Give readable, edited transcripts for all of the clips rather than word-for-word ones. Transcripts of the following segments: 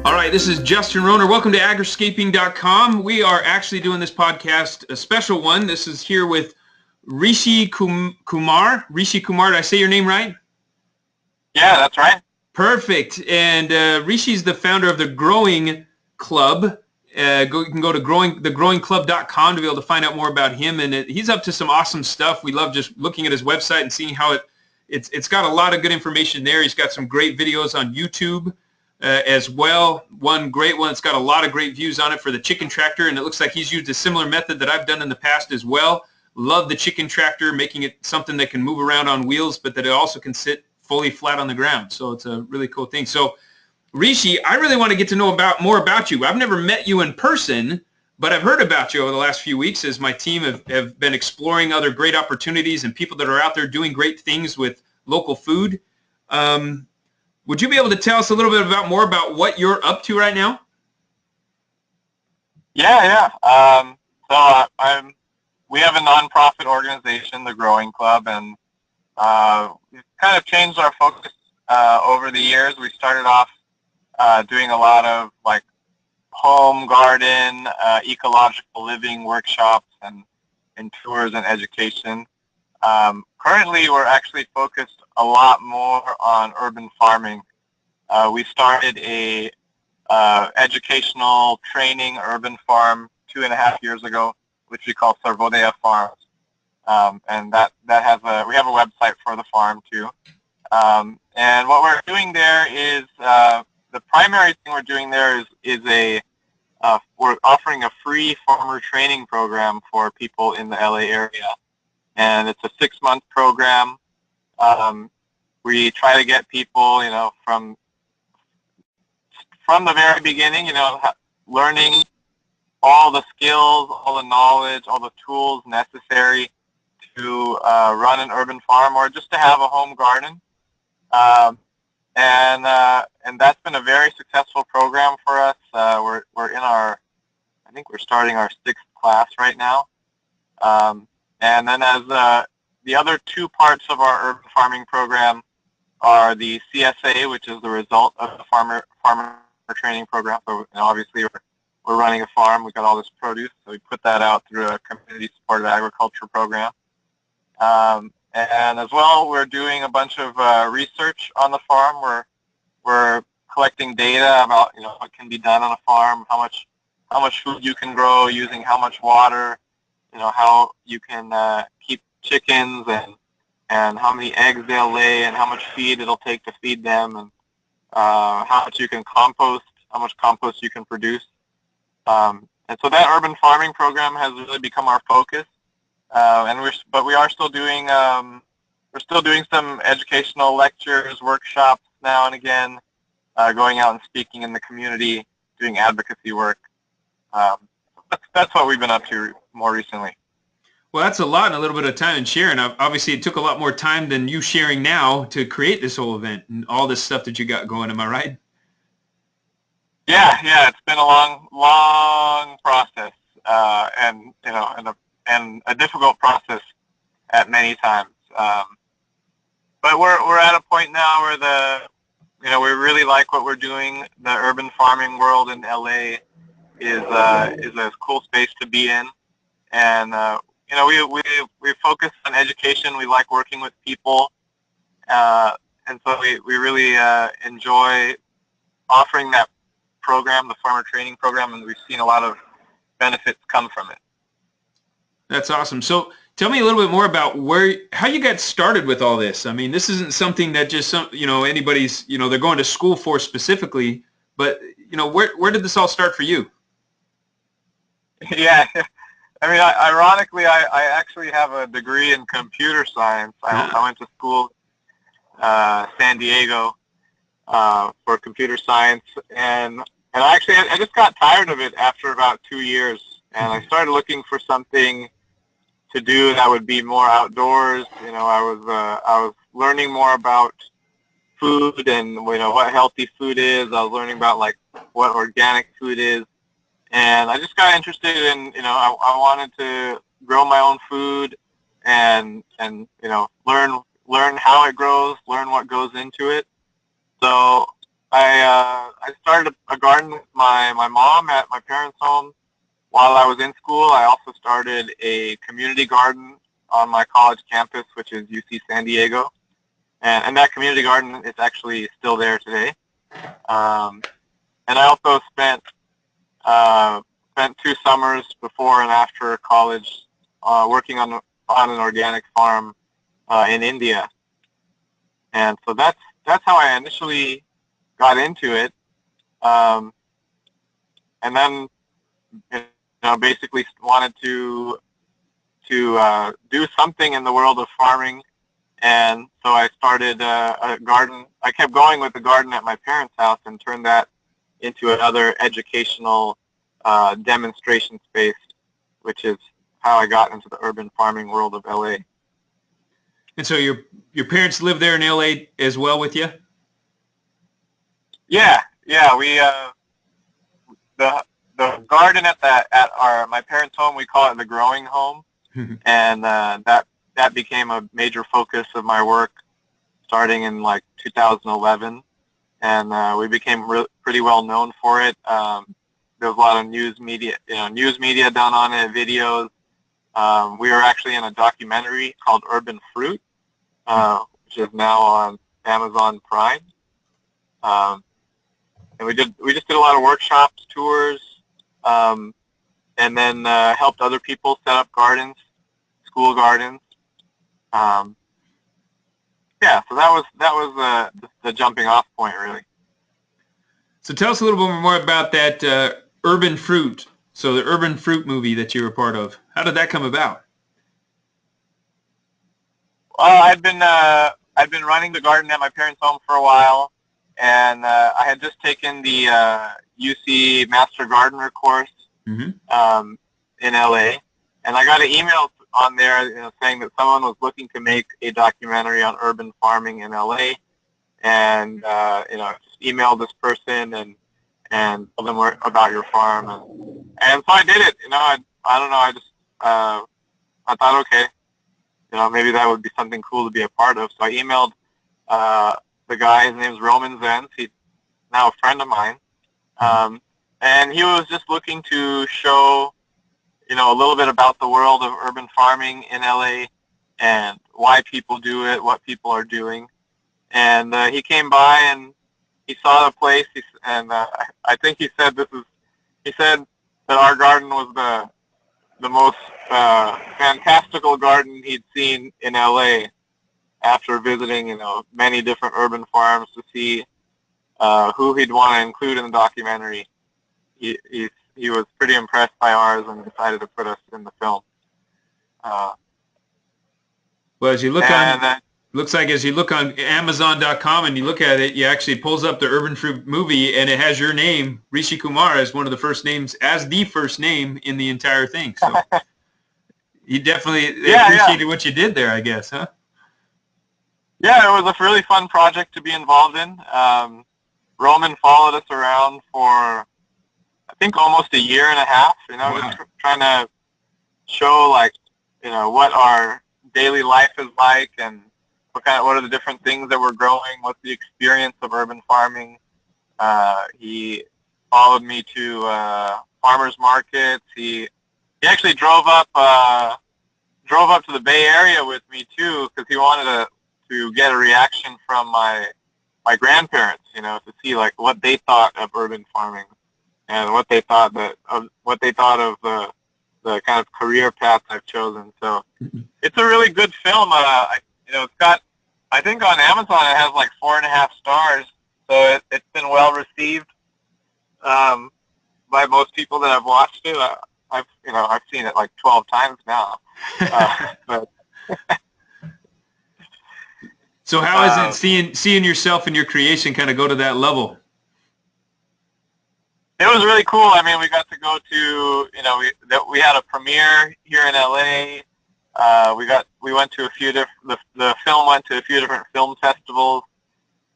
All right, this is Justin Rohner. Welcome to Agriscaping.com. We are actually doing this podcast, a special one. This is here with Rishi Kumar. Rishi Kumar, did I say your name right? Yeah, that's right. Perfect. And Rishi's the founder of the Growing Club. You can go to thegrowingclub.com to be able to find out more about him. And he's up to some awesome stuff. We love just looking at his website and seeing how it's got a lot of good information there. He's got some great videos on YouTube as well. One great one. It's got a lot of great views on it for the chicken tractor, and it looks like he's used a similar method that I've done in the past as well. Love the chicken tractor, making it something that can move around on wheels, but that it also can sit fully flat on the ground. So it's a really cool thing. So Rishi, I really want to get to know more about you. I've never met you in person, but I've heard about you over the last few weeks as my team have been exploring other great opportunities and people that are out there doing great things with local food. Would you be able to tell us a little bit more about what you're up to right now? Yeah. We have a nonprofit organization, the Growing Club, and we've kind of changed our focus over the years. We started off doing a lot of like home garden, ecological living workshops and tours and education. Currently, we're actually focused a lot more on urban farming. We started a educational training urban farm 2.5 years ago, which we call Sarvodaya Farms, and that has we have a website for the farm too. And what we're doing there is the primary thing we're doing there is we're offering a free farmer training program for people in the LA area. And it's a 6-month program. We try to get people, from the very beginning, learning all the skills, all the knowledge, all the tools necessary to run an urban farm or just to have a home garden. And that's been a very successful program for us. We're in I think we're starting our 6th class right now. And then as the other 2 parts of our urban farming program are the CSA, which is the result of the farmer training program. So obviously we're running a farm. We've got all this produce, so we put that out through a community-supported agriculture program. And as well, we're doing a bunch of research on the farm. We're collecting data about what can be done on a farm, how much food you can grow using how much water. How you can keep chickens and how many eggs they'll lay and how much feed it'll take to feed them and how much you can compost, how much compost you can produce. And so that urban farming program has really become our focus. But we are still doing some educational lectures, workshops now and again, going out and speaking in the community, doing advocacy work. That's what we've been up to more recently. Well, that's a lot in a little bit of time and sharing. Obviously, it took a lot more time than you sharing now to create this whole event and all this stuff that you got going. Am I right? Yeah. It's been a long process, and a difficult process at many times. But we're at a point now where we really like what we're doing. The urban farming world in LA is a cool space to be in, and we focus on education. We like working with people, and so we really enjoy offering that program, the farmer training program, and we've seen a lot of benefits come from it. That's awesome. So tell me a little bit more about how you got started with all this. I mean, this isn't something that just anybody's they're going to school for specifically, but where did this all start for you? Yeah, I mean, ironically, I actually have a degree in computer science. I went to school, San Diego, for computer science, and actually I just got tired of it after about 2 years, and I started looking for something to do that would be more outdoors. I was learning more about food and what healthy food is. I was learning about like what organic food is. And I just got interested in, I wanted to grow my own food and learn how it grows, learn what goes into it. So I started a garden with my mom at my parents' home while I was in school. I also started a community garden on my college campus, which is UC San Diego, and that community garden is actually still there today. And I also spent 2 summers before and after college working on an organic farm in India, and so that's how I initially got into it, and then basically wanted to do something in the world of farming, and so I started a garden. I kept going with the garden at my parents' house and turned that into another educational demonstration space, which is how I got into the urban farming world of LA. And so your parents live there in LA as well with you? Yeah. We the garden at my parents' home, we call it the growing home, and that became a major focus of my work starting in like 2011, and we became pretty well known for it. There was a lot of news media done on it, videos. We were actually in a documentary called Urban Fruit, which is now on Amazon Prime. And we just did a lot of workshops, tours, and then helped other people set up gardens, school gardens. So that was the jumping off point, really. So tell us a little bit more about that Urban Fruit. So the Urban Fruit movie that you were part of. How did that come about? Well, I'd been running the garden at my parents' home for a while, and I had just taken the UC Master Gardener course in LA, and I got an email on there saying that someone was looking to make a documentary on urban farming in LA, and just emailed this person and told them about your farm, and so I did it. I don't know, I thought, okay, maybe that would be something cool to be a part of. So I emailed the guy. His name's Roman Zenz. He's now a friend of mine, and he was just looking to show a little bit about the world of urban farming in LA and why people do it, what people are doing. And he came by and he saw the place, and I think he said that our garden was the most fantastical garden he'd seen in LA after visiting many different urban farms to see who he'd want to include in the documentary. He was pretty impressed by ours and decided to put us in the film. Well, as you look looks like as you look on Amazon.com and you look at it, you actually pulls up the Urban Fruit movie, and it has your name, Rishi Kumar, as one of the first names, as the first name in the entire thing. So you definitely appreciated what you did there, I guess, huh? Yeah, it was a really fun project to be involved in. Roman followed us around for, I think, almost a year and a half, Wow. Just trying to show, what our daily life is like and what are the different things that we're growing, what's the experience of urban farming. He followed me to farmers markets. He actually drove up to the Bay Area with me too, because he wanted to get a reaction from my grandparents, to see what they thought of urban farming and what they thought of the kind of career path I've chosen. So it's a really good film. It's got, I think on Amazon it has 4.5 stars, so it's been well received by most people that have watched it. I've seen it 12 times now. But so how is it seeing yourself and your creation kind of go to that level? It was really cool. I mean, we got to go to, we had a premiere here in LA. We went to a few different, the film went to a few different film festivals.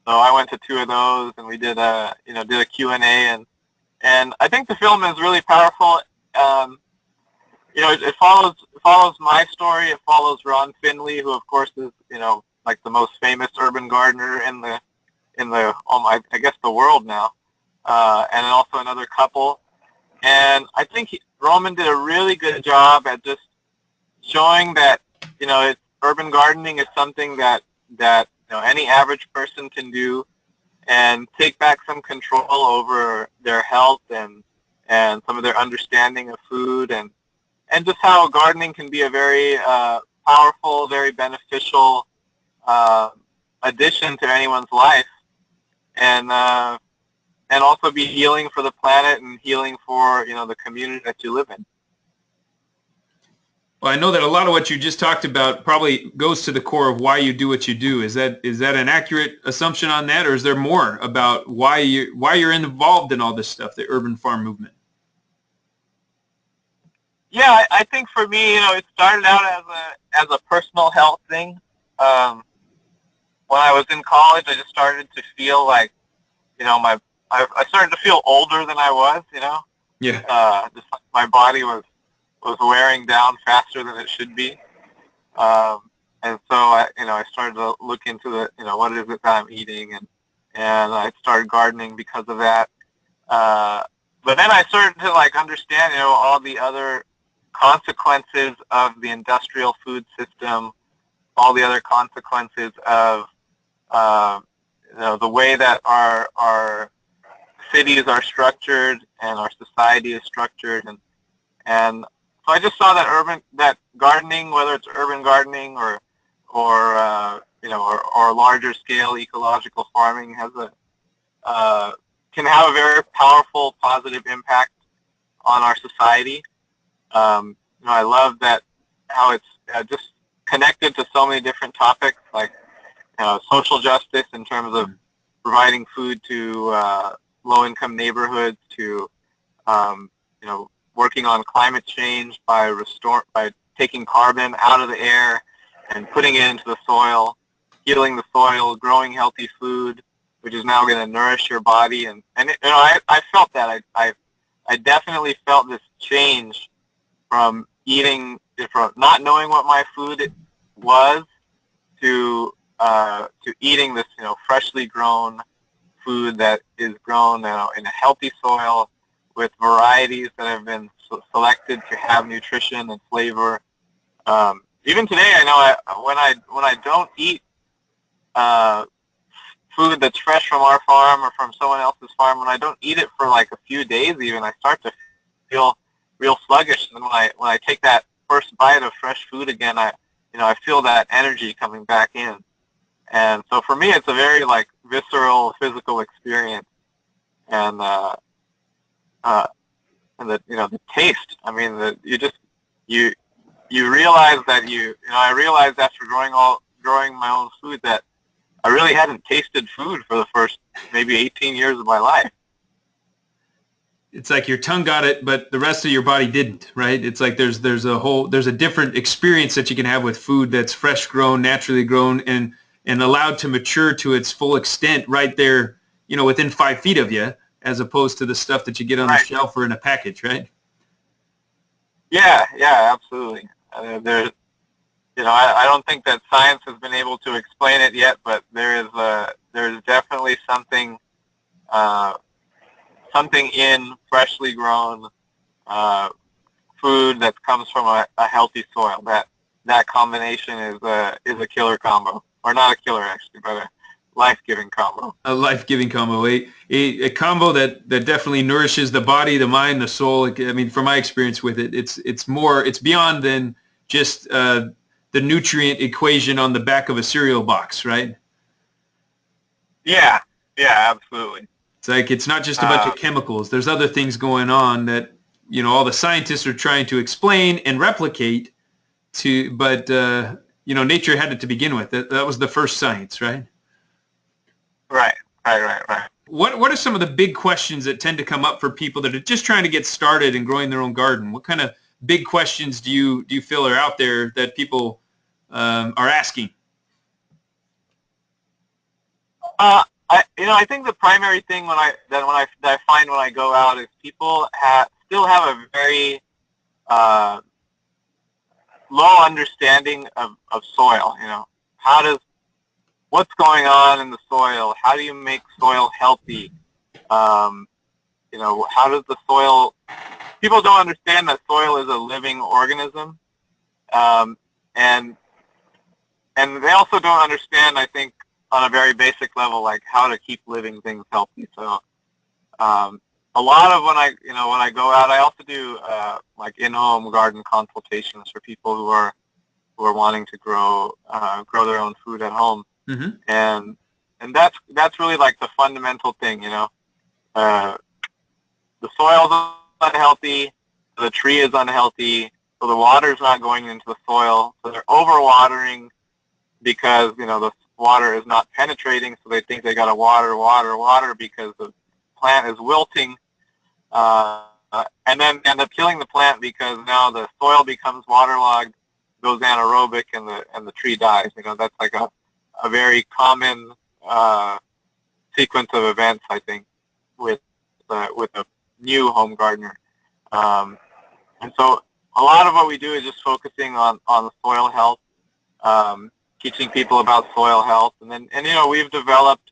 So I went to 2 of those, and we did a Q&A, and I think the film is really powerful. It follows my story. It follows Ron Finley, who of course is, the most famous urban gardener in in the I guess the world now, and also another couple. And I think Roman did a really good job at just showing that urban gardening is something that any average person can do and take back some control over their health and some of their understanding of food and just how gardening can be a very powerful, very beneficial addition to anyone's life, and also be healing for the planet and healing for the community that you live in. Well, I know that a lot of what you just talked about probably goes to the core of why you do what you do. Is that an accurate assumption on that, or is there more about why you're involved in all this stuff, the urban farm movement? Yeah, I think for me, it started out as a personal health thing. When I was in college, I just started to feel like, I started to feel older than I was. Yeah. Just like my body was wearing down faster than it should be. And so I started to look into what is it that I'm eating, and I started gardening because of that. But then I started to understand, all the other consequences of the industrial food system, all the other consequences of the way that our cities are structured and our society is structured, and so I just saw that gardening, whether it's urban gardening or larger scale ecological farming, can have a very powerful positive impact on our society. I love how it's just connected to so many different topics, like social justice in terms of providing food to low-income neighborhoods, to working on climate change by taking carbon out of the air and putting it into the soil, healing the soil, growing healthy food, which is now going to nourish your body. And I felt that. I definitely felt this change from not knowing what my food was to eating this freshly grown food that is grown in a healthy soil with varieties that have been selected to have nutrition and flavor. Even today, I know when I don't eat food that's fresh from our farm or from someone else's farm, when I don't eat it for like a few days even, I start to feel real sluggish. And then when I take that first bite of fresh food again, I feel that energy coming back in. And so for me, it's a very visceral, physical experience. And the taste. I mean, you realize that I realized after growing my own food that I really hadn't tasted food for the first maybe 18 years of my life. It's like your tongue got it, but the rest of your body didn't, right? It's like there's a different experience that you can have with food that's fresh grown, naturally grown, and allowed to mature to its full extent right there, within 5 feet of you, as opposed to the stuff that you get on the shelf or in a package, right? Yeah, absolutely. I don't think that science has been able to explain it yet, but there's definitely something in freshly grown food that comes from a healthy soil. That combination is a killer combo, or not a killer actually, but a life-giving combo. A life-giving combo, a combo that definitely nourishes the body, the mind, the soul. I mean, from my experience with it, it's beyond than just the nutrient equation on the back of a cereal box, right? Yeah, absolutely. It's like it's not just a bunch of chemicals. There's other things going on that all the scientists are trying to explain and replicate. But nature had it to begin with. That was the first science, right? Right. What are some of the big questions that tend to come up for people that are just trying to get started in growing their own garden? What kind of big questions do you feel are out there that people are asking? I think the primary thing that I find when I go out is people still have a very low understanding of soil. How does what's going on in the soil? How do you make soil healthy? You know, how does the soil, people don't understand that soil is a living organism. Um, and they also don't understand, I think, on a very basic level, like how to keep living things healthy. So a lot of when I go out, I also do like in-home garden consultations for people who are wanting to grow their own food at home. Mm-hmm. And that's really like the fundamental thing, you know. The soil's unhealthy, the tree is unhealthy, so the water's not going into the soil, so they're overwatering because, you know, the water is not penetrating, so they think they got to water because the plant is wilting, and then end up killing the plant because now the soil becomes waterlogged, goes anaerobic, and the tree dies. You know, that's like a very common sequence of events, I think, with a new home gardener. And so a lot of what we do is just focusing on the soil health, teaching people about soil health, and you know, we've developed,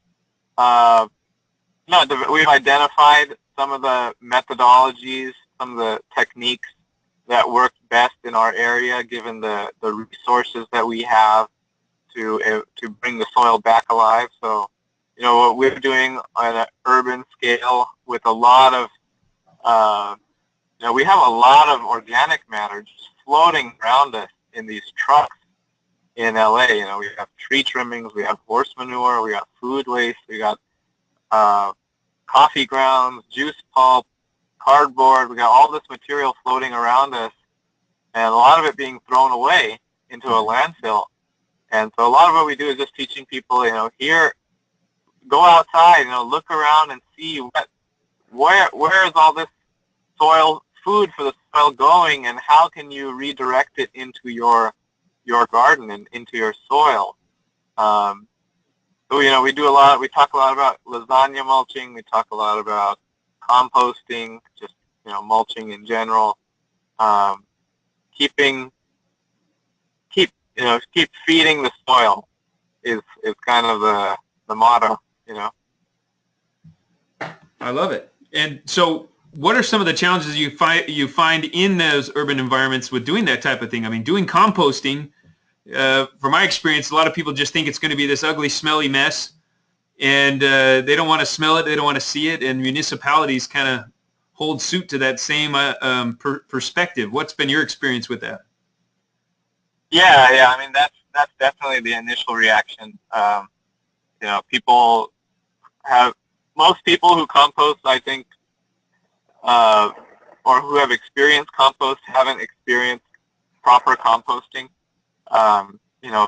we've identified some of the methodologies, some of the techniques that work best in our area, given the resources that we have to bring the soil back alive. So, you know, what we're doing on an urban scale with a lot of, you know, we have a lot of organic matter just floating around us in these trucks in LA. You know, we have tree trimmings, we have horse manure, we got food waste, we got coffee grounds, juice pulp, cardboard. We got all this material floating around us, and a lot of it being thrown away into a landfill. And so a lot of what we do is just teaching people, you know, here, go outside, you know, look around and see where is all this soil, food for the soil going, and how can you redirect it into your garden and into your soil. So, you know, we talk a lot about lasagna mulching, we talk a lot about composting, just, you know, mulching in general. Keep feeding the soil is kind of the motto, you know. I love it. And so what are some of the challenges you find in those urban environments with doing that type of thing? I mean, doing composting, from my experience, a lot of people just think it's going to be this ugly, smelly mess, and they don't want to smell it, they don't want to see it, and municipalities kind of hold suit to that same perspective. What's been your experience with that? Yeah. I mean, that's definitely the initial reaction. You know, most people who compost, I think, or who have experienced compost, haven't experienced proper composting. You know,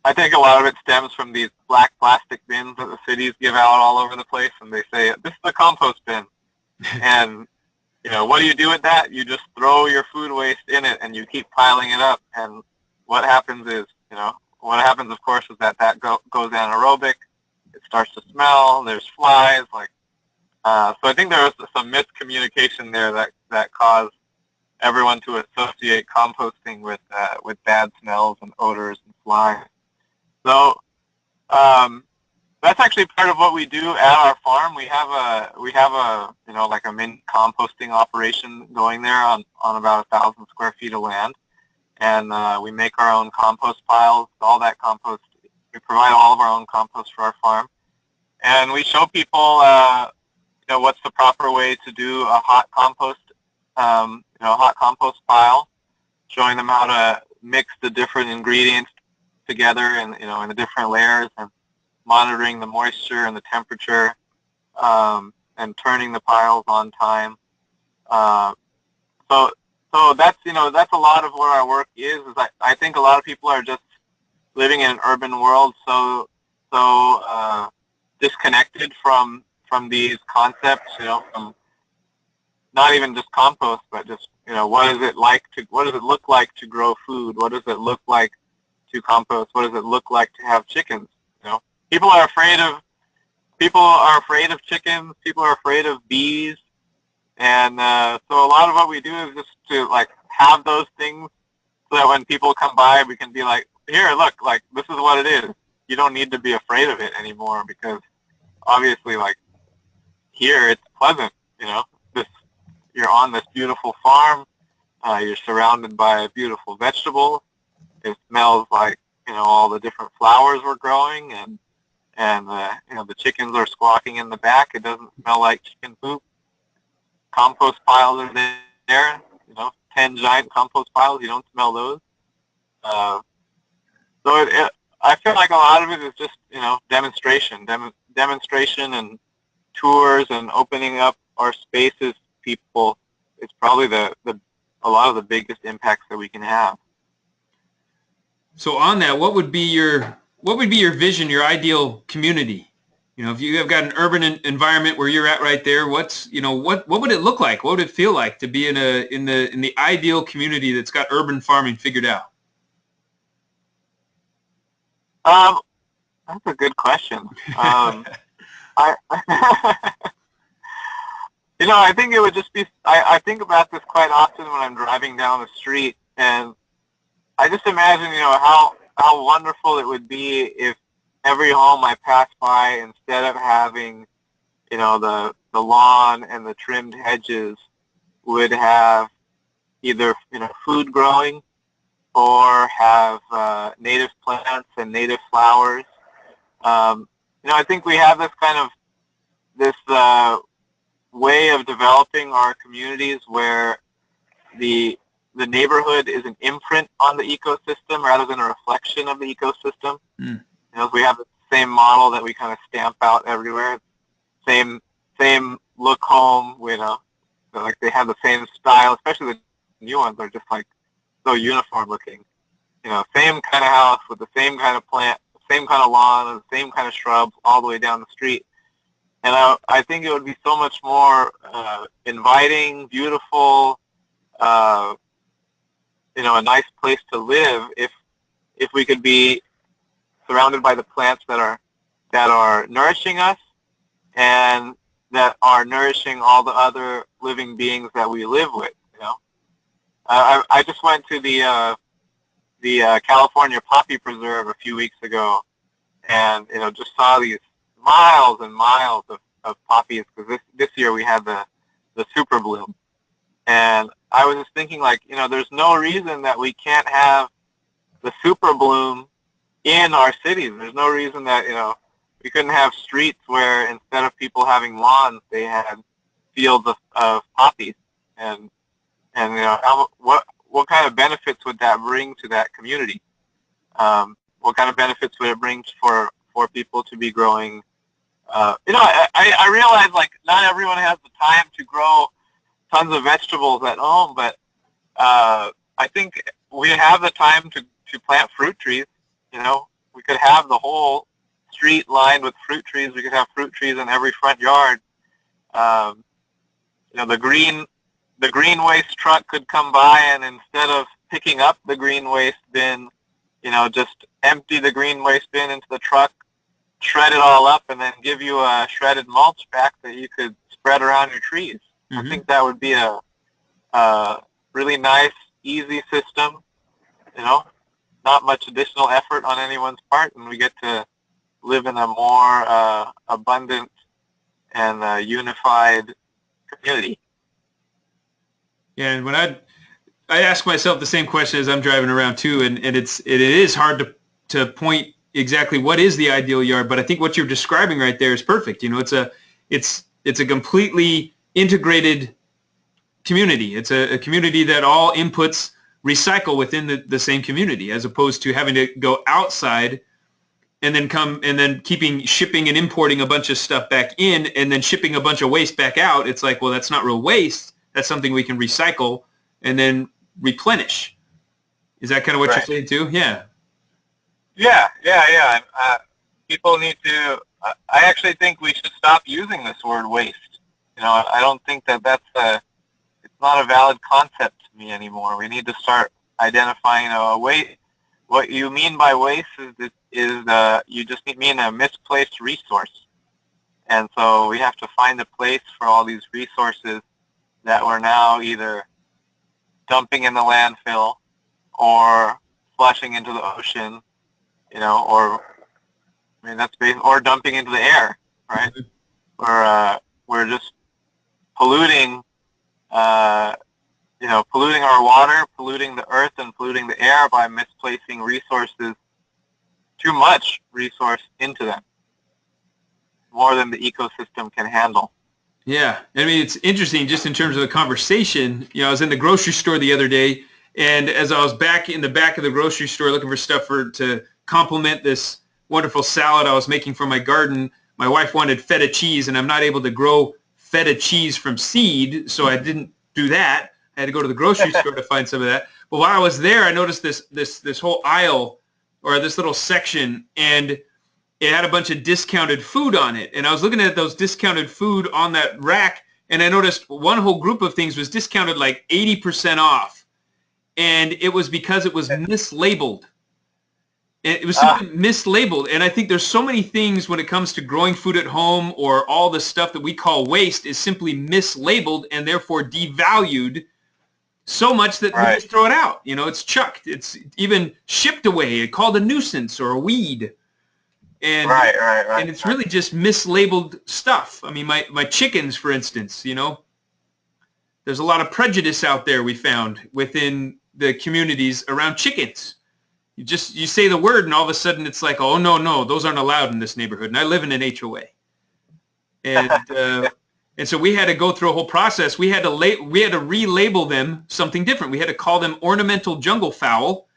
I think a lot of it stems from these black plastic bins that the cities give out all over the place, and they say, this is a compost bin. And, you know, what do you do with that? You just throw your food waste in it, and you keep piling it up. And what happens is, you know, of course, is that goes anaerobic. It starts to smell. There's flies. Like, so I think there was some miscommunication there that caused everyone to associate composting with bad smells and odors and flies. So that's actually part of what we do at our farm. We have a you know, like a mini composting operation going there on about 1,000 square feet of land, and we make our own compost piles. All that compost, we provide all of our own compost for our farm, and we show people you know, what's the proper way to do a hot compost pile, showing them how to mix the different ingredients together and, you know, in the different layers, and monitoring the moisture and the temperature, and turning the piles on time. So that's, you know, that's a lot of what our work is I think a lot of people are just living in an urban world, so disconnected from these concepts, you know, from not even just compost, but just, you know, what does it look like to grow food? What does it look like to compost? What does it look like to have chickens? You know, people are afraid of chickens. People are afraid of bees, and so a lot of what we do is just to, like, have those things so that when people come by, we can be like, here, look, like, this is what it is. you don't need to be afraid of it anymore, because obviously, like, here it's pleasant, you know. You're on this beautiful farm. You're surrounded by beautiful vegetables. It smells like, you know, all the different flowers we're growing, and you know, the chickens are squawking in the back. It doesn't smell like chicken poop. Compost piles are there. You know, 10 giant compost piles. You don't smell those. So I feel like a lot of it is just, you know, demonstration and tours and opening up our spaces. People, it's probably a lot of the biggest impacts that we can have. So on that, what would be your vision, your ideal community? You know, if you have got an urban environment where you're at right there, what would it look like? What would it feel like to be in the ideal community that's got urban farming figured out? That's a good question. I you know, I think it would just be, I think about this quite often when I'm driving down the street, and I just imagine, you know, how wonderful it would be if every home I pass by, instead of having, you know, the lawn and the trimmed hedges, would have either, you know, food growing, or have native plants and native flowers. You know, I think we have this kind of way of developing our communities where the neighborhood is an imprint on the ecosystem rather than a reflection of the ecosystem. You know, we have the same model that we kind of stamp out everywhere. Same look home, you know, like they have the same style, especially the new ones are just like so uniform looking. You know, same kind of house with the same kind of plant, same kind of lawn, and the same kind of shrubs all the way down the street. And I think it would be so much more inviting, beautiful, you know, a nice place to live if we could be surrounded by the plants that are nourishing us, and that are nourishing all the other living beings that we live with. You know, I just went to the California Poppy Preserve a few weeks ago, and, you know, just saw these miles and miles of poppies, because this year we had the super bloom. And I was just thinking, like, you know, there's no reason that we can't have the super bloom in our cities. There's no reason that, you know, we couldn't have streets where instead of people having lawns, they had fields of poppies. And you know, what kind of benefits would that bring to that community? What kind of benefits would it bring for people to be growing? You know, I realize, like, not everyone has the time to grow tons of vegetables at home, but I think we have the time to plant fruit trees. You know, we could have the whole street lined with fruit trees. We could have fruit trees in every front yard. You know, the green waste truck could come by, and instead of picking up the green waste bin, you know, just empty the green waste bin into the truck, shred it all up, and then give you a shredded mulch back that you could spread around your trees. I think that would be a really nice, easy system. You know, not much additional effort on anyone's part, and we get to live in a more abundant and unified community. Yeah, and when I ask myself the same question as I'm driving around too, and it is hard to point exactly what is the ideal yard, but I think what you're describing right there is perfect. You know, it's a completely integrated community. It's a community that all inputs recycle within the same community, as opposed to having to go outside and then shipping and importing a bunch of stuff back in, and then shipping a bunch of waste back out. It's like, well, that's not real waste. That's something we can recycle and then replenish. Is that kind of what you're saying too? Yeah. Yeah. People need to. I actually think we should stop using this word waste. You know, I don't think that's it's not a valid concept to me anymore. We need to start identifying waste. What you mean by waste is you just mean a misplaced resource. And so we have to find a place for all these resources that we're now either dumping in the landfill or flushing into the ocean, you know, or I mean, that's or dumping into the air, right? We're just polluting, polluting our water, polluting the earth, and polluting the air by misplacing resources, too much resource into them, more than the ecosystem can handle. Yeah, I mean, it's interesting just in terms of the conversation. I was in the grocery store the other day, and as I was back in the back of the grocery store looking for stuff to complement this wonderful salad I was making for my garden, my wife wanted feta cheese, and I'm not able to grow feta cheese from seed, so I didn't do that. I had to go to the grocery store to find some of that. But while I was there, I noticed this whole aisle, or this little section, and it had a bunch of discounted food on it. And I was looking at those discounted food on that rack, and I noticed one whole group of things was discounted like 80% off. And it was because it was mislabeled. It was simply mislabeled. And I think there's so many things when it comes to growing food at home, or all the stuff that we call waste is simply mislabeled and therefore devalued so much that we just throw it out. It's chucked. It's even shipped away, called a nuisance or a weed. And and it's really just mislabeled stuff. I mean, my chickens, for instance, there's a lot of prejudice out there we found within the communities around chickens. You say the word, and all of a sudden it's like, oh, no, those aren't allowed in this neighborhood. And I live in an HOA. And and so we had to go through a whole process. We had to relabel them something different. We had to call them ornamental jungle fowl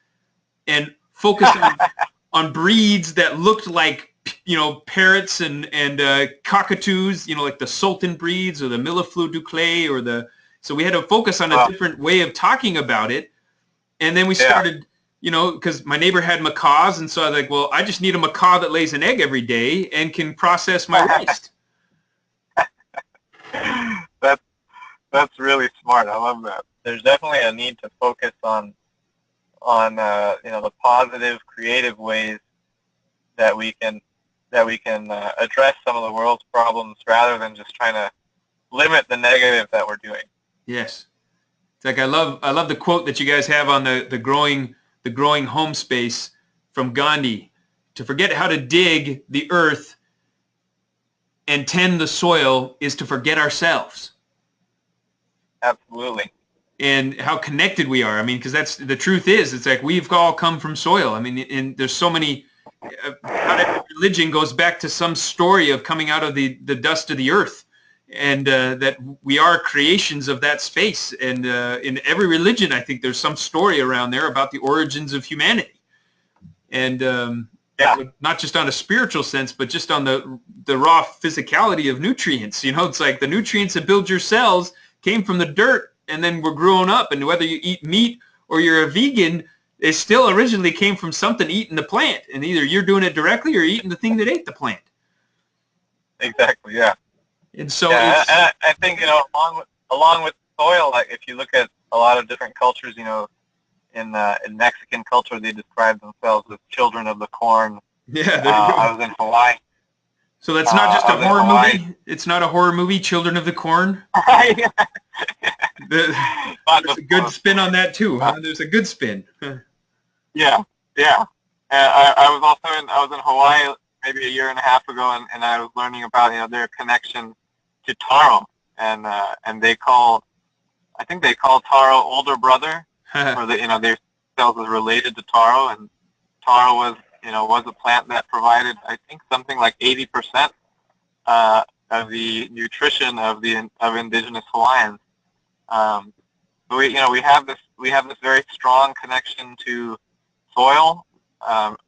and focus on breeds that looked like, parrots and cockatoos, like the Sultan breeds or the Millefleur du Clay so we had to focus on a different way of talking about it. And then we started, because my neighbor had macaws, and so I was like, well, I just need a macaw that lays an egg every day and can process my waste. That's really smart. I love that. There's definitely a need to focus on the positive, creative ways that we can address some of the world's problems, rather than just trying to limit the negative that we're doing. Yes, it's like I love the quote that you guys have on the growing home space from Gandhi: to forget how to dig the earth and tend the soil is to forget ourselves. Absolutely. And how connected we are. I mean, because that's the truth is, it's like we've all come from soil. I mean, and there's so many, religion goes back to some story of coming out of the dust of the earth, and that we are creations of that space. And in every religion, I think there's some story around there about the origins of humanity. And not just on a spiritual sense, but just on the raw physicality of nutrients. It's like the nutrients that build your cells came from the dirt, and then we're growing up, and whether you eat meat or you're a vegan, it still originally came from something eating the plant, and either you're doing it directly or you're eating the thing that ate the plant. Exactly, yeah. And so I think, along with soil, like if you look at a lot of different cultures, in Mexican culture, they describe themselves as children of the corn. Yeah, there you go. I was in Hawaii. So that's not just a horror movie? It's not a horror movie, Children of the Corn? There's a good spin on that too, huh? There's a good spin. Yeah. I was in Hawaii maybe a year and a half ago, and I was learning about their connection to taro, and I think they call taro older brother, or their cells is related to taro, and taro was a plant that provided, I think, something like 80% of the nutrition of indigenous Hawaiians. But we have this very strong connection to soil,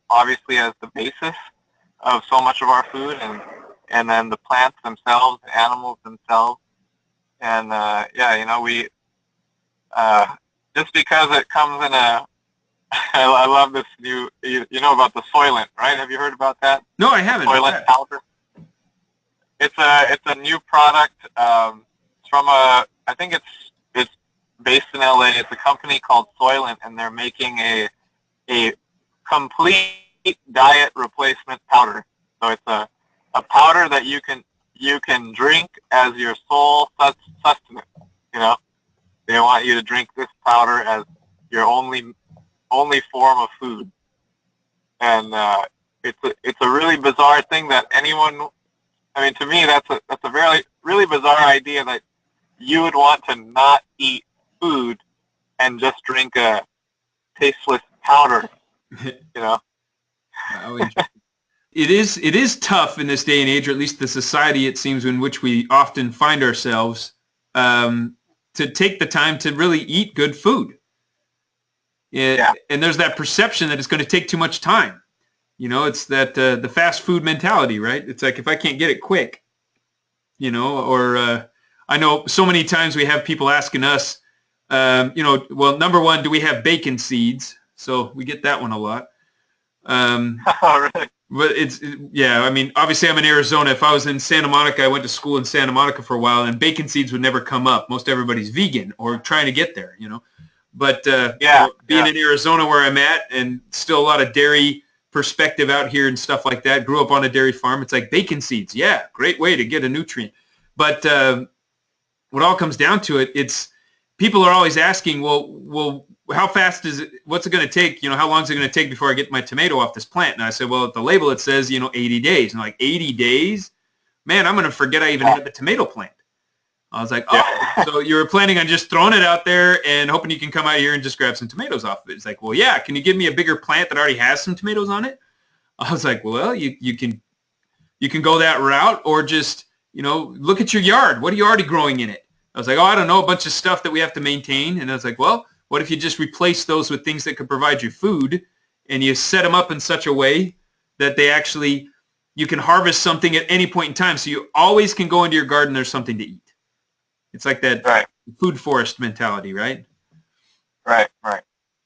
obviously as the basis of so much of our food, and then the plants themselves, the animals themselves, and we just because it comes in a I love this new, about the Soylent, right? Have you heard about that? No, I haven't. Soylent powder. It's a new product. It's from I think it's based in LA. It's a company called Soylent, and they're making a complete diet replacement powder. So it's a powder that you can drink as your sole sustenance. They want you to drink this powder as your only form of food, and it's a really bizarre thing that anyone. I mean, to me, that's a really bizarre idea that you would want to not eat food and just drink a tasteless powder. You know. Wow, it is tough in this day and age, or at least the society, it seems, in which we often find ourselves, to take the time to really eat good food. Yeah. And there's that perception that it's going to take too much time. It's that the fast food mentality, right? It's like, if I can't get it quick, or I know so many times we have people asking us, well, number one, do we have bacon seeds? So we get that one a lot. Oh, really? But yeah, I mean, obviously I'm in Arizona. If I was in Santa Monica, I went to school in Santa Monica for a while, and bacon seeds would never come up. Most everybody's vegan or trying to get there, But being in Arizona where I'm at, and still a lot of dairy perspective out here and stuff like that, grew up on a dairy farm. It's like bacon seeds. Yeah, great way to get a nutrient. But what all comes down to it, it's people are always asking, well, how fast is it? What's it going to take? How long is it going to take before I get my tomato off this plant? And I said, well, at the label it says, 80 days. And I'm like, 80 days? Man, I'm going to forget I even had the tomato plant. I was like, oh, so you were planning on just throwing it out there and hoping you can come out here and just grab some tomatoes off of it. It's like, well, yeah, can you give me a bigger plant that already has some tomatoes on it? I was like, well, you can go that route, or just, look at your yard. What are you already growing in it? I was like, oh, I don't know, a bunch of stuff that we have to maintain. And I was like, well, what if you just replace those with things that could provide you food, and you set them up in such a way that you can harvest something at any point in time, so you always can go into your garden, there's something to eat. It's like that food forest mentality, right? Right.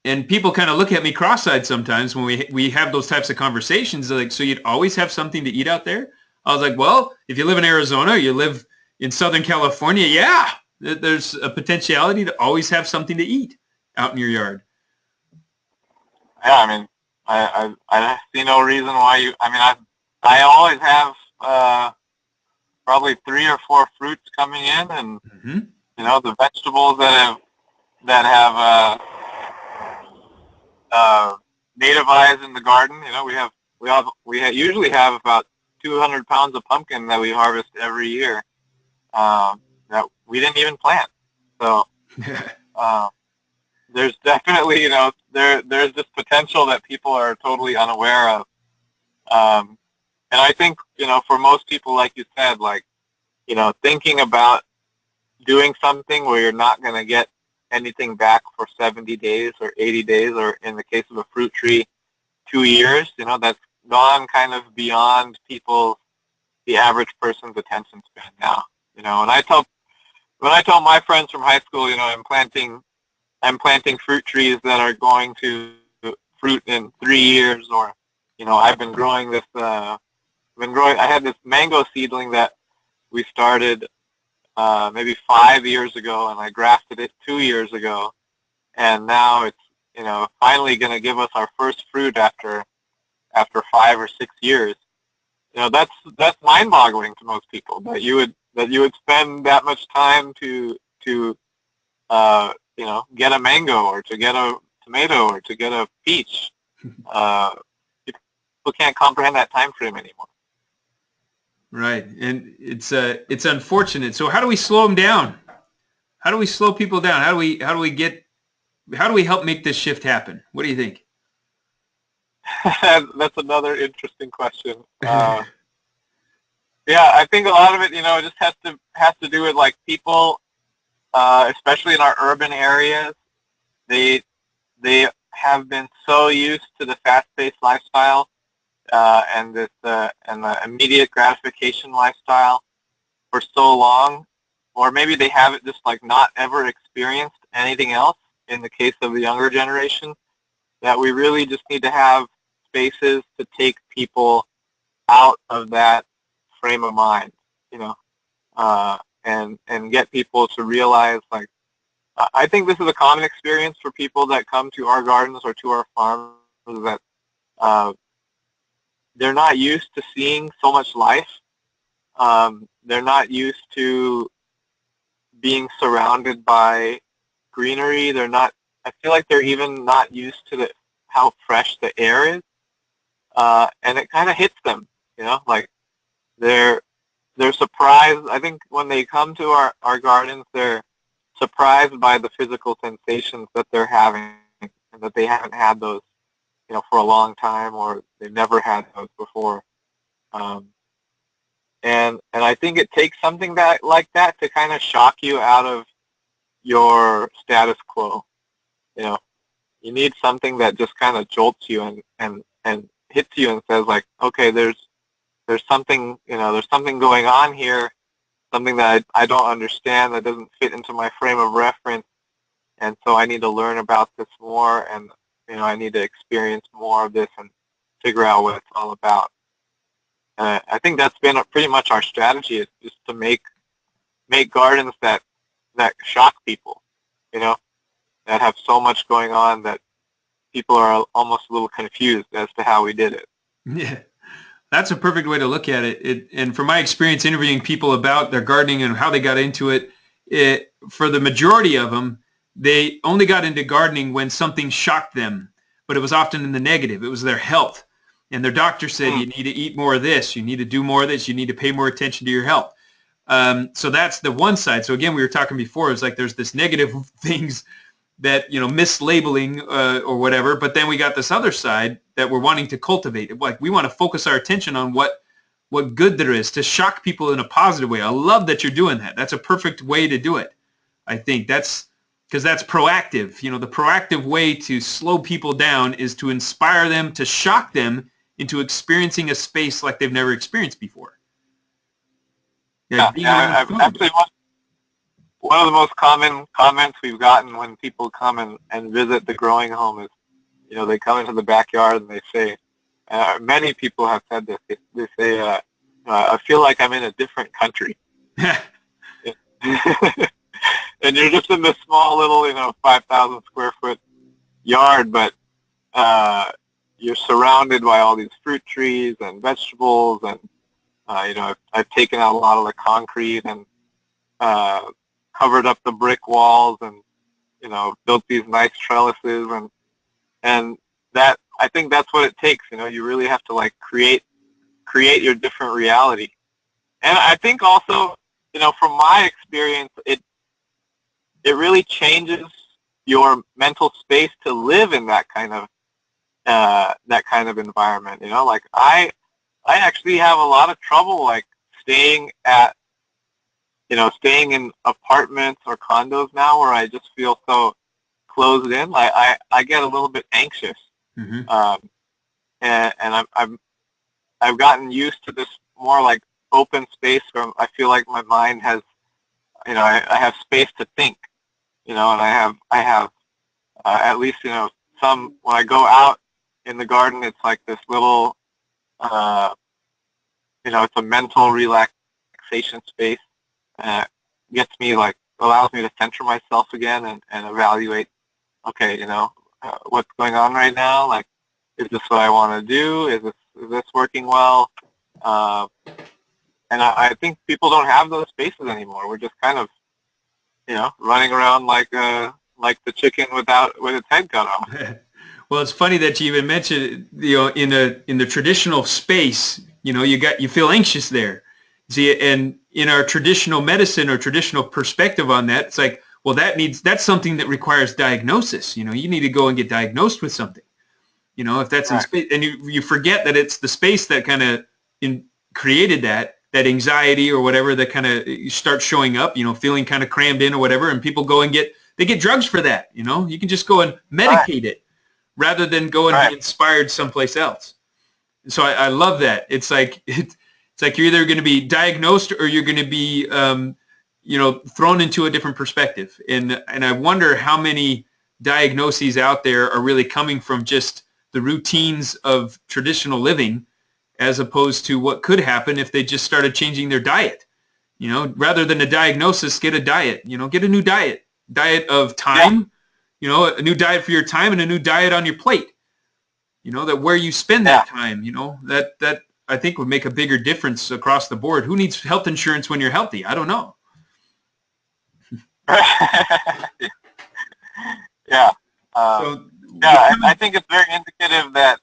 And people kind of look at me cross-eyed sometimes when we have those types of conversations. They're like, so you'd always have something to eat out there? I was like, well, if you live in Arizona, you live in Southern California, yeah, there's a potentiality to always have something to eat out in your yard. Yeah, I mean, I see no reason why I always have probably 3 or 4 fruits coming in, and the vegetables that have nativized in the garden. We usually have about 200 pounds of pumpkin that we harvest every year that we didn't even plant. So there's definitely there's this potential that people are totally unaware of. And I think, for most people, like you said, thinking about doing something where you're not going to get anything back for 70 days or 80 days, or in the case of a fruit tree, 2 years, that's gone kind of beyond the average person's attention span now. And when I tell my friends from high school, I'm planting fruit trees that are going to fruit in 3 years, or, I've been growing this, I had this mango seedling that we started maybe 5 years ago, and I grafted it 2 years ago, and now it's, finally going to give us our first fruit after 5 or 6 years. That's mind-boggling to most people, that you would spend that much time to get a mango, or to get a tomato, or to get a peach. People can't comprehend that time frame anymore. Right, and it's unfortunate. So how do we slow them down? How do we slow people down? How do we help make this shift happen? What do you think? That's another interesting question. Yeah, I think a lot of it, it just has to do with people, especially in our urban areas. They have been so used to the fast-paced lifestyle and the immediate gratification lifestyle for so long, or maybe they haven't just not ever experienced anything else. In the case of the younger generation, that we really just need to have spaces to take people out of that frame of mind, and get people to realize, I think this is a common experience for people that come to our gardens or to our farms, that they're not used to seeing so much life. They're not used to being surrounded by greenery. I feel like they're even not used to how fresh the air is. and it kind of hits them, like they're surprised. I think when they come to our gardens, they're surprised by the physical sensations that they're having, and that they haven't had those, for a long time, or they've never had those before. And I think it takes something like that to kind of shock you out of your status quo. You need something that just kind of jolts you and hits you and says, like, okay, there's something, there's something going on here, something that I don't understand, that doesn't fit into my frame of reference, and so I need to learn about this more, and I need to experience more of this and figure out what it's all about. I think that's been pretty much our strategy, is just to make gardens that shock people, that have so much going on that people are almost a little confused as to how we did it. Yeah, that's a perfect way to look at it. And from my experience interviewing people about their gardening and how they got into it, for the majority of them, they only got into gardening when something shocked them, but it was often in the negative. It was their health. And their doctor said, you need to eat more of this, you need to do more of this, you need to pay more attention to your health. So that's the one side. So again, we were talking before, it's like there's this negative things that, mislabeling or whatever, but then we got this other side that we're wanting to cultivate. Like, we want to focus our attention on what good there is, to shock people in a positive way. I love that you're doing that. That's a perfect way to do it. I think that's because that's proactive. The proactive way to slow people down is to inspire them, to shock them into experiencing a space like they've never experienced before. Yeah, actually, one of the most common comments we've gotten when people come and visit the growing home is, they come into the backyard and they say, many people have said this, they say, I feel like I'm in a different country. And you're just in this small little, 5,000 square foot yard, but you're surrounded by all these fruit trees and vegetables, and I've taken out a lot of the concrete and covered up the brick walls, and built these nice trellises, and that, I think that's what it takes. You really have to, like, create your different reality. And I think also, from my experience, it really changes your mental space to live in that kind of environment. Like, I actually have a lot of trouble, like, staying in apartments or condos now, where I just feel so closed in. I get a little bit anxious. Mm-hmm. And I've gotten used to this more, like, open space where I feel like my mind has, I have space to think, and I have at least, some, when I go out in the garden, it's like this little, it's a mental relaxation space. Gets me, like, allows me to center myself again and evaluate, okay, what's going on right now? Like, is this what I want to do? Is this working well? And I think people don't have those spaces anymore. We're just kind of, running around like the chicken with its head cut off. Well, it's funny that you even mentioned, in the traditional space, you feel anxious there. See, and in our traditional medicine or traditional perspective on that, it's like, well, that's something that requires diagnosis. You need to go and get diagnosed with something. If that's right in space, and you forget that it's the space that kind of created that anxiety or whatever, that kind of starts showing up, feeling kind of crammed in or whatever, and people go and get drugs for that. You can just go and medicate it rather than go and be inspired someplace else. So I love that. It's like you're either going to be diagnosed or you're going to be thrown into a different perspective. And I wonder how many diagnoses out there are really coming from just the routines of traditional living, as opposed to what could happen if they just started changing their diet. Rather than a diagnosis, get a diet. Get a new diet of time. A new diet for your time, and a new diet on your plate. That where you spend that time. That I think would make a bigger difference across the board. Who needs health insurance when you're healthy? I don't know. Yeah. I think it's very indicative that,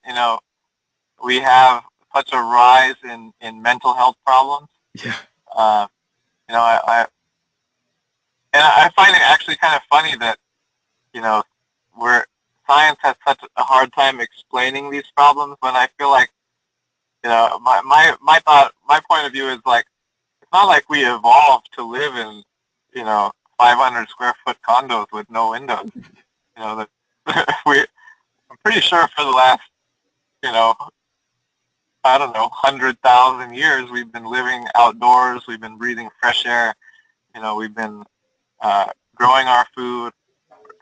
we have such a rise in mental health problems. Yeah. You know, I find it actually kind of funny that, you know, science has such a hard time explaining these problems, when I feel like, you know, my point of view is like, it's not like we evolved to live in, you know, 500 square foot condos with no windows. You know, that I'm pretty sure for the last, you know, I don't know, 100,000 years, we've been living outdoors, we've been breathing fresh air, you know, we've been growing our food,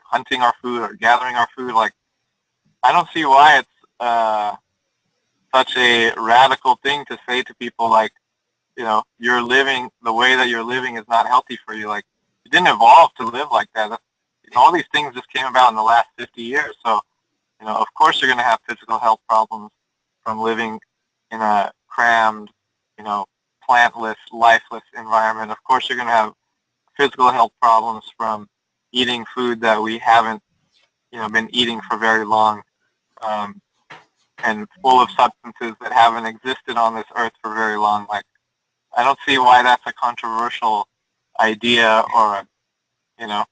hunting our food, or gathering our food. Like, I don't see why it's such a radical thing to say to people, like, you know, the way that you're living is not healthy for you. Like, you didn't evolve to live like that. All these things just came about in the last 50 years. So, you know, of course you're going to have physical health problems from living in a crammed, you know, plantless, lifeless environment. Of course you're going to have physical health problems from eating food that we haven't, you know, been eating for very long, and full of substances that haven't existed on this earth for very long. Like, I don't see why that's a controversial idea, or, you know.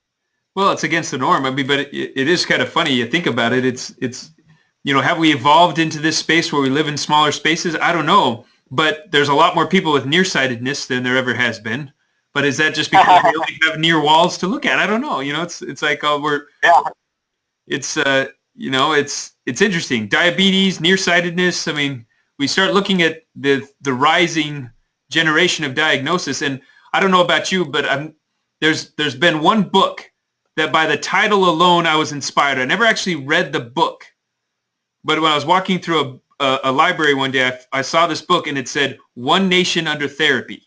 Well, it's against the norm. I mean, but it is kind of funny. You think about it. It's, you know, have we evolved into this space where we live in smaller spaces? I don't know. But there's a lot more people with nearsightedness than there ever has been. But is that just because we only have near walls to look at? I don't know. You know, it's like it's you know, it's interesting. Diabetes, nearsightedness. I mean, we start looking at the rising generation of diagnosis, and I don't know about you, but there's been one book that by the title alone I was inspired. I never actually read the book, but when I was walking through a library one day, I saw this book, and it said "One Nation Under Therapy."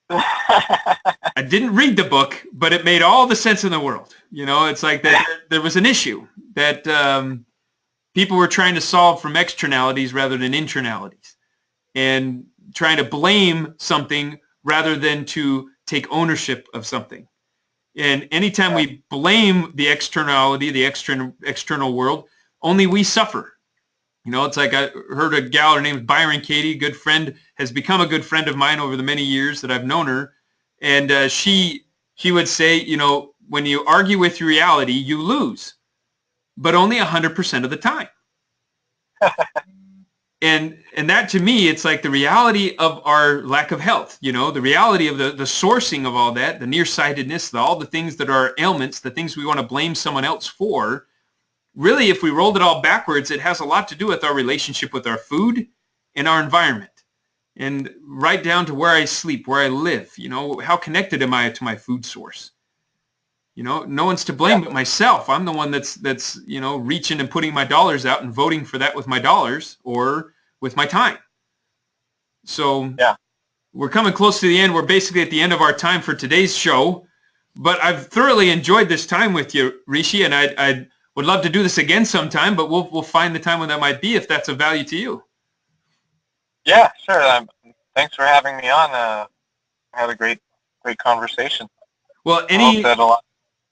I didn't read the book, but it made all the sense in the world. You know, it's like that there was an issue that people were trying to solve from externalities rather than internalities, and trying to blame something rather than to take ownership of something. And anytime we blame the externality, the external world, only we suffer. You know, it's like I heard a gal, her name is Byron Katie, good friend, has become a good friend of mine over the many years that I've known her. And she would say, you know, when you argue with reality, you lose, but only 100% of the time. And that, to me, it's like the reality of our lack of health, you know, the reality of the sourcing of all that, the nearsightedness, all the things that are ailments, the things we want to blame someone else for. Really, if we rolled it all backwards, it has a lot to do with our relationship with our food and our environment. And right down to where I sleep, where I live, you know, how connected am I to my food source? You know, no one's to blame but myself. I'm the one that's, you know, reaching and putting my dollars out and voting for that with my dollars or with my time. So we're coming close to the end. We're basically at the end of our time for today's show. But I've thoroughly enjoyed this time with you, Rishi, and I would love to do this again sometime, but we'll find the time when that might be, if that's of value to you. Yeah, sure. Thanks for having me on. I had a great conversation. Well,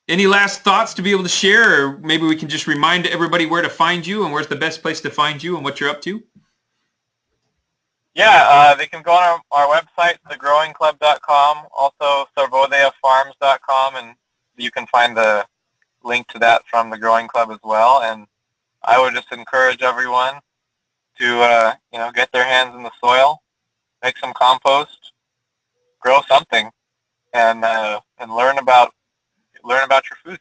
any last thoughts to be able to share, or maybe we can just remind everybody where to find you and where's the best place to find you and what you're up to? Yeah, they can go on our website, thegrowingclub.com, also sarvodhayafarms.com, and you can find the link to that from the Growing Club as well. And I would just encourage everyone to you know, get their hands in the soil, make some compost, grow something, and learn about your food.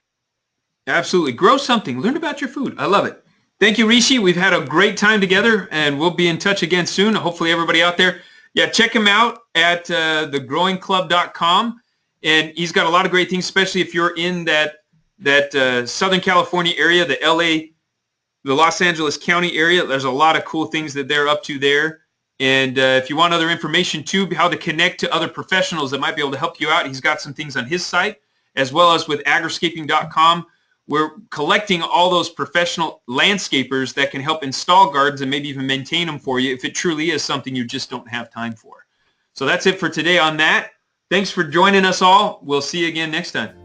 Absolutely. Grow something. Learn about your food. I love it. Thank you, Rishi. We've had a great time together, and we'll be in touch again soon. Hopefully everybody out there, check him out at thegrowingclub.com. And he's got a lot of great things, especially if you're in that Southern California area, the Los Angeles County area. There's a lot of cool things that they're up to there. And if you want other information too, how to connect to other professionals that might be able to help you out, he's got some things on his site, as well as with agriscaping.com. We're collecting all those professional landscapers that can help install gardens and maybe even maintain them for you if it truly is something you just don't have time for. So that's it for today on that. Thanks for joining us all. We'll see you again next time.